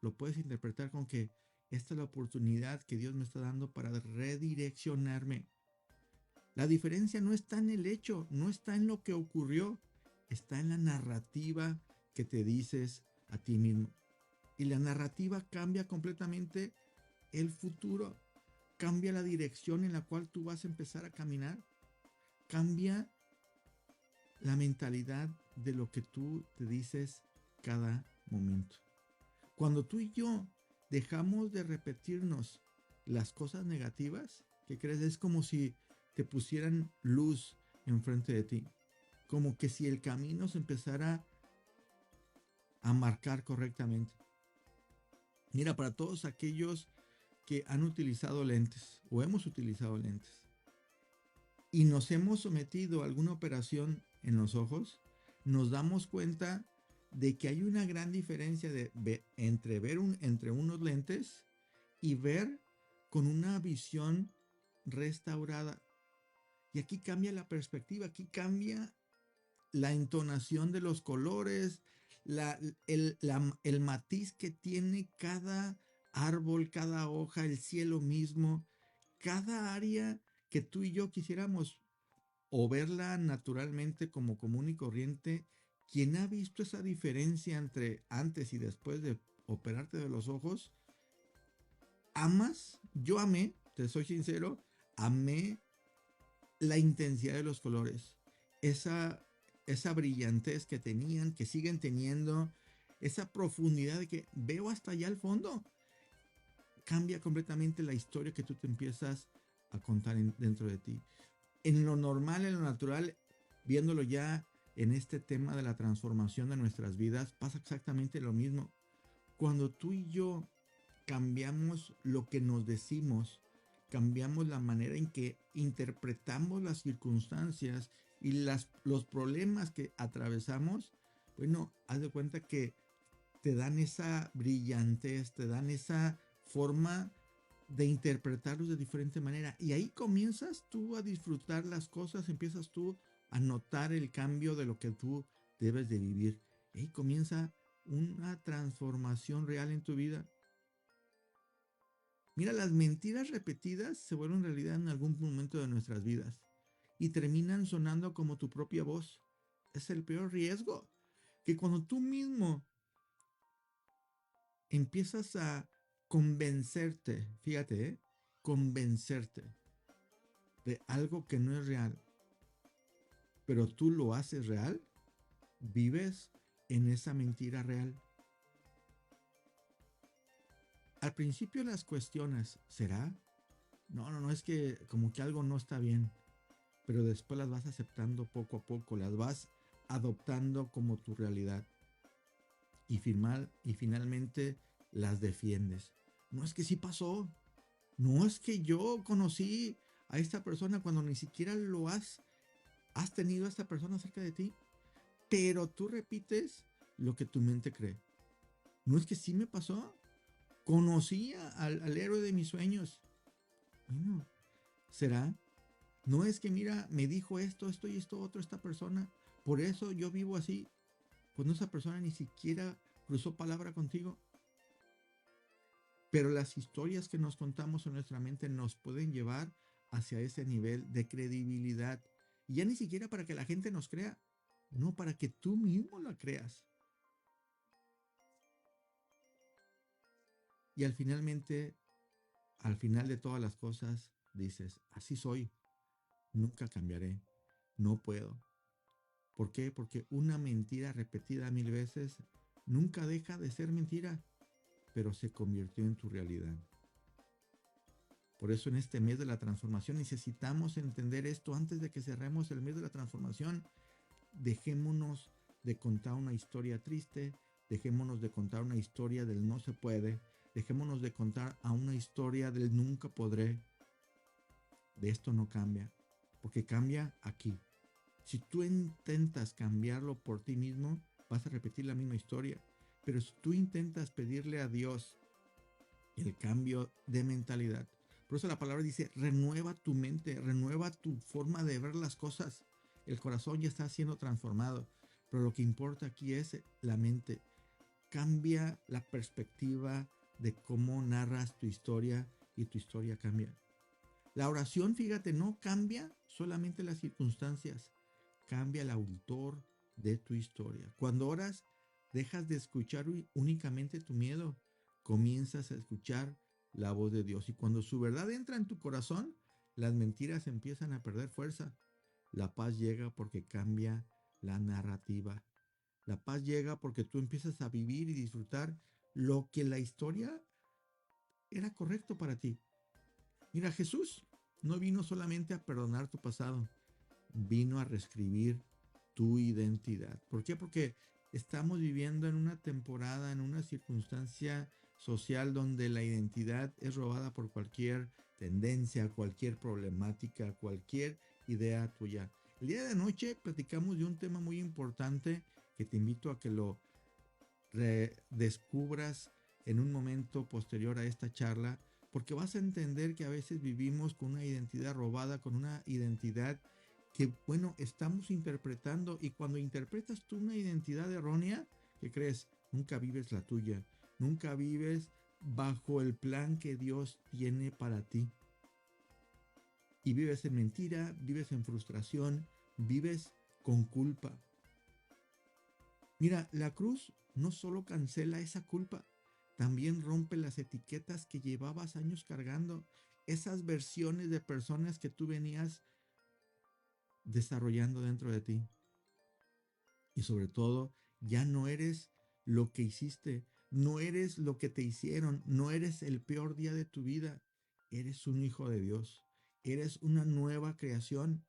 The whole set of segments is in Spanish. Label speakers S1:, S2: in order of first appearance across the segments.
S1: lo puedes interpretar con que esta es la oportunidad que Dios me está dando para redireccionarme. La diferencia no está en el hecho, no está en lo que ocurrió, está en la narrativa que te dices a ti mismo. Y la narrativa cambia completamente el futuro, cambia la dirección en la cual tú vas a empezar a caminar, cambia la mentalidad de lo que tú te dices cada momento. Cuando tú y yo dejamos de repetirnos las cosas negativas, ¿qué crees? Es como si te pusieran luz enfrente de ti. Como que si el camino se empezara a marcar correctamente. Mira, para todos aquellos que han utilizado lentes o hemos utilizado lentes y nos hemos sometido a alguna operación en los ojos, nos damos cuenta de que hay una gran diferencia entre ver entre unos lentes y ver con una visión restaurada. Y aquí cambia la perspectiva, aquí cambia la entonación de los colores, el matiz que tiene cada árbol, cada hoja, el cielo mismo, cada área que tú y yo quisiéramos o verla naturalmente como común y corriente. Quien ha visto esa diferencia entre antes y después de operarte de los ojos, amas, yo amé, te soy sincero, amé la intensidad de los colores, esa, esa brillantez que tenían, que siguen teniendo, esa profundidad de que veo hasta allá al fondo. Cambia completamente la historia que tú te empiezas a contar dentro de ti. En lo normal, en lo natural, viéndolo ya en este tema de la transformación de nuestras vidas, pasa exactamente lo mismo. Cuando tú y yo cambiamos lo que nos decimos, cambiamos la manera en que interpretamos las circunstancias y los problemas que atravesamos, bueno, haz de cuenta que te dan esa brillantez, te dan esa forma de interpretarlos de diferente manera. Y ahí comienzas tú a disfrutar las cosas, empiezas tú a notar el cambio de lo que tú debes de vivir. Y ahí comienza una transformación real en tu vida. Mira, las mentiras repetidas se vuelven realidad en algún momento de nuestras vidas y terminan sonando como tu propia voz. Es el peor riesgo, que cuando tú mismo empiezas a convencerte, fíjate, convencerte de algo que no es real, pero tú lo haces real, vives en esa mentira real. Al principio las cuestiones, ¿será? No, no, no, es que como que algo no está bien, pero después las vas aceptando poco a poco, las vas adoptando como tu realidad y finalmente las defiendes. No es que sí pasó, no es que yo conocí a esta persona cuando ni siquiera has tenido a esta persona cerca de ti, pero tú repites lo que tu mente cree. No es que sí me pasó, conocí al héroe de mis sueños. Bueno, ¿será? No es que mira, me dijo esto y esto otro esta persona, por eso yo vivo así. Pues no, esa persona ni siquiera cruzó palabra contigo. Pero las historias que nos contamos en nuestra mente nos pueden llevar hacia ese nivel de credibilidad. Y ya ni siquiera para que la gente nos crea, no, para que tú mismo la creas. Y al final de todas las cosas, dices, así soy, nunca cambiaré, no puedo. ¿Por qué? Porque una mentira repetida 1000 veces nunca deja de ser mentira, pero se convirtió en tu realidad. Por eso en este mes de la transformación necesitamos entender esto antes de que cerremos el mes de la transformación. Dejémonos de contar una historia triste, dejémonos de contar una historia del no se puede, dejémonos de contar a una historia del nunca podré. De esto no cambia, porque cambia aquí. Si tú intentas cambiarlo por ti mismo, vas a repetir la misma historia. Pero si tú intentas pedirle a Dios el cambio de mentalidad, por eso la palabra dice, renueva tu mente, renueva tu forma de ver las cosas. El corazón ya está siendo transformado, pero lo que importa aquí es la mente. cambia la perspectiva de cómo narras tu historia y tu historia cambia. La oración, fíjate, no cambia solamente las circunstancias, cambia el autor de tu historia. Cuando oras, dejas de escuchar únicamente tu miedo, comienzas a escuchar la voz de Dios. Y cuando su verdad entra en tu corazón, las mentiras empiezan a perder fuerza. La paz llega porque cambia la narrativa. La paz llega porque tú empiezas a vivir y disfrutar lo que la historia era correcto para ti. Mira, Jesús no vino solamente a perdonar tu pasado, vino a reescribir tu identidad. ¿Por qué? Porque estamos viviendo en una temporada, en una circunstancia social donde la identidad es robada por cualquier tendencia, cualquier problemática, cualquier idea tuya. El día de anoche platicamos de un tema muy importante que te invito a que lo redescubras en un momento posterior a esta charla, porque vas a entender que a veces vivimos con una identidad robada, con una identidad que, bueno, estamos interpretando, y cuando interpretas tú una identidad errónea, ¿qué crees? Nunca vives la tuya, nunca vives bajo el plan que Dios tiene para ti. Y vives en mentira, vives en frustración, vives con culpa. Mira, la cruz no solo cancela esa culpa, también rompe las etiquetas que llevabas años cargando, esas versiones de personas que tú venías desarrollando dentro de ti. Y sobre todo, ya no eres lo que hiciste, no eres lo que te hicieron, no eres el peor día de tu vida, eres un hijo de Dios, eres una nueva creación,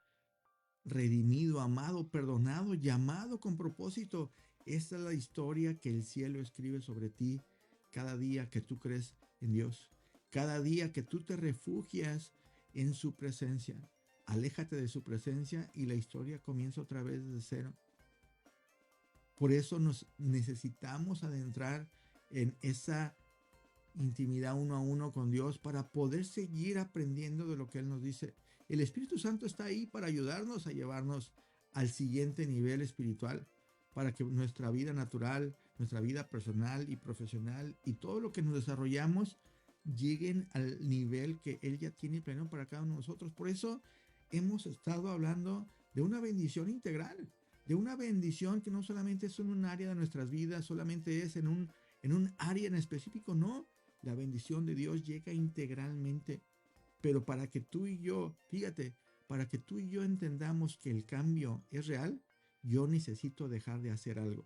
S1: redimido, amado, perdonado, llamado con propósito. Esta es la historia que el cielo escribe sobre ti cada día que tú crees en Dios, cada día que tú te refugias en su presencia. Aléjate de su presencia y la historia comienza otra vez desde cero. Por eso nos necesitamos adentrar en esa intimidad uno a uno con Dios para poder seguir aprendiendo de lo que Él nos dice. El Espíritu Santo está ahí para ayudarnos a llevarnos al siguiente nivel espiritual, para que nuestra vida natural, nuestra vida personal y profesional y todo lo que nos desarrollamos lleguen al nivel que Él ya tiene pleno para cada uno de nosotros. Por eso hemos estado hablando de una bendición integral, de una bendición que no solamente es en un área de nuestras vidas, solamente es en un área en específico, no. La bendición de Dios llega integralmente. Pero para que tú y yo, fíjate, para que tú y yo entendamos que el cambio es real, yo necesito dejar de hacer algo.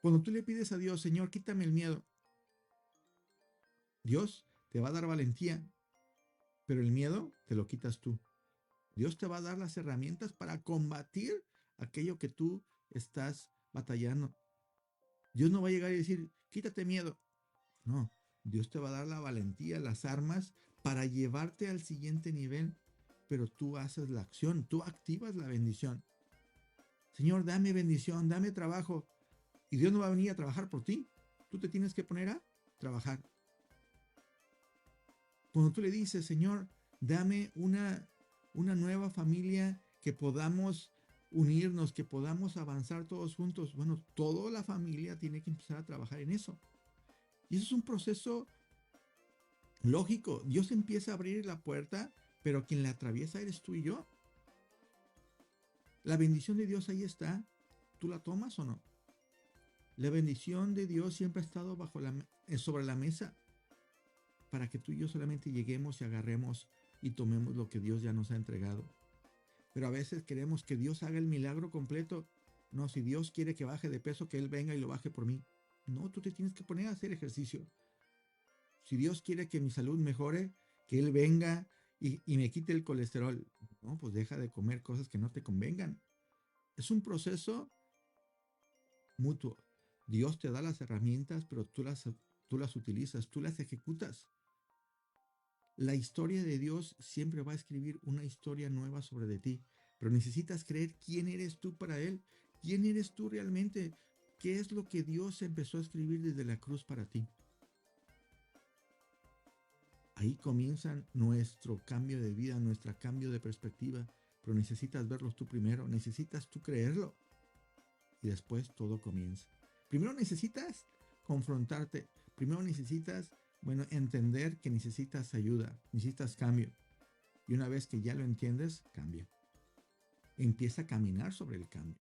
S1: Cuando tú le pides a Dios, Señor, quítame el miedo, Dios te va a dar valentía, pero el miedo te lo quitas tú. Dios te va a dar las herramientas para combatir aquello que tú estás batallando. Dios no va a llegar y decir, quítate miedo. No, Dios te va a dar la valentía, las armas para llevarte al siguiente nivel, pero tú haces la acción, tú activas la bendición. Señor, dame bendición, dame trabajo. Y Dios no va a venir a trabajar por ti. Tú te tienes que poner a trabajar. Cuando tú le dices, Señor, dame una nueva familia, que podamos unirnos, que podamos avanzar todos juntos. Bueno, toda la familia tiene que empezar a trabajar en eso. Y eso es un proceso lógico. Dios empieza a abrir la puerta, pero quien la atraviesa eres tú y yo. La bendición de Dios ahí está. ¿Tú la tomas o no? La bendición de Dios siempre ha estado sobre la mesa, para que tú y yo solamente lleguemos y agarremos y tomemos lo que Dios ya nos ha entregado. Pero a veces queremos que Dios haga el milagro completo. No, si Dios quiere que baje de peso, que Él venga y lo baje por mí. No, tú te tienes que poner a hacer ejercicio. Si Dios quiere que mi salud mejore, que Él venga y me quite el colesterol. No, pues deja de comer cosas que no te convengan. Es un proceso mutuo. Dios te da las herramientas, pero tú las utilizas, tú las ejecutas. La historia de Dios siempre va a escribir una historia nueva sobre de ti, pero necesitas creer quién eres tú para Él, quién eres tú realmente, qué es lo que Dios empezó a escribir desde la cruz para ti. Ahí comienza nuestro cambio de vida, nuestro cambio de perspectiva, pero necesitas verlo tú primero, necesitas tú creerlo y después todo comienza. Primero necesitas confrontarte. Primero necesitas, bueno, entender que necesitas ayuda, necesitas cambio. Y una vez que ya lo entiendes, cambia. Empieza a caminar sobre el cambio.